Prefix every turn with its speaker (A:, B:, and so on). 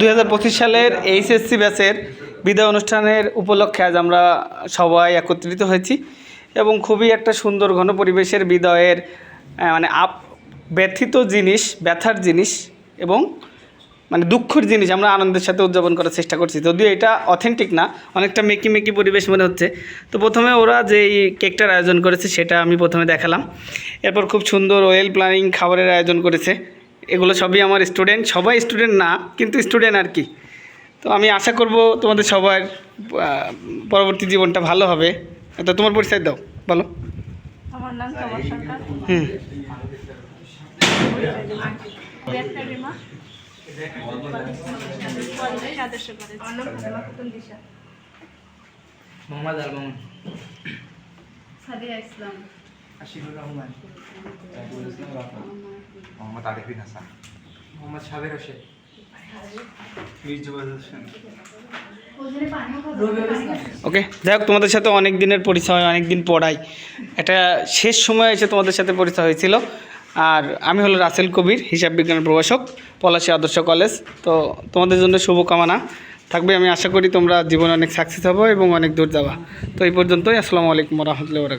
A: 2025 সালের এইচএসসি ব্যাচের বিদায় অনুষ্ঠানের উপলক্ষে আজ আমরা সবাই একত্রিত হয়েছি এবং খুবই একটা সুন্দর ঘন পরিবেশের বিদায়ের মানে ব্যথিত জিনিস, ব্যথার জিনিস এবং মানে দুঃখের জিনিস আমরা আনন্দের সাথে উদযাপন করার চেষ্টা করছি। যদিও এটা অথেন্টিক না, অনেকটা মেকি পরিবেশ মনে হচ্ছে। তো প্রথমে ওরা যেই কেকটার আয়োজন করেছে সেটা আমি প্রথমে দেখালাম। এরপর খুব সুন্দর ওয়েল প্ল্যানিং খাবারের আয়োজন করেছে। এগুলো সবই আমার স্টুডেন্ট, সবাই স্টুডেন্ট না কিন্তু স্টুডেন্ট আর কি। তো আমি আশা করব তোমাদের সবার পরবর্তী জীবনটা ভালো হবে। তো তোমার পরিচয় দাও, বলো।
B: আমার নাম তমা সরকার। আদর্শ কলেজ।
C: মোহাম্মদ আল মামুন,
B: সাদিয়া ইসলাম,
C: আশিকুর রহমান,
D: মোহাম্মদ আরিফিন হাসান,
C: মোহাম্মদ সাবের হোসেন, মির্জুবাদ হোসেন।
A: ওকে, যাই হোক, তোমাদের সাথে অনেক দিনের পরিচয়, অনেক দিন পড়াই, এটা শেষ সময় এসে তোমাদের সাথে পরিচয় হয়েছিল। আর আমি হলো রাসেল কবির, হিসাব বিজ্ঞানের প্রভাষক, পলাশী আদর্শ কলেজ। তো তোমাদের জন্য শুভকামনা থাকবে। আমি আশা করি তোমরা জীবনে অনেক সাকসেস হবে এবং অনেক দূর যাবা। তো এই পর্যন্তই। আসসালামু আলাইকুম রহমতুল্লাহ।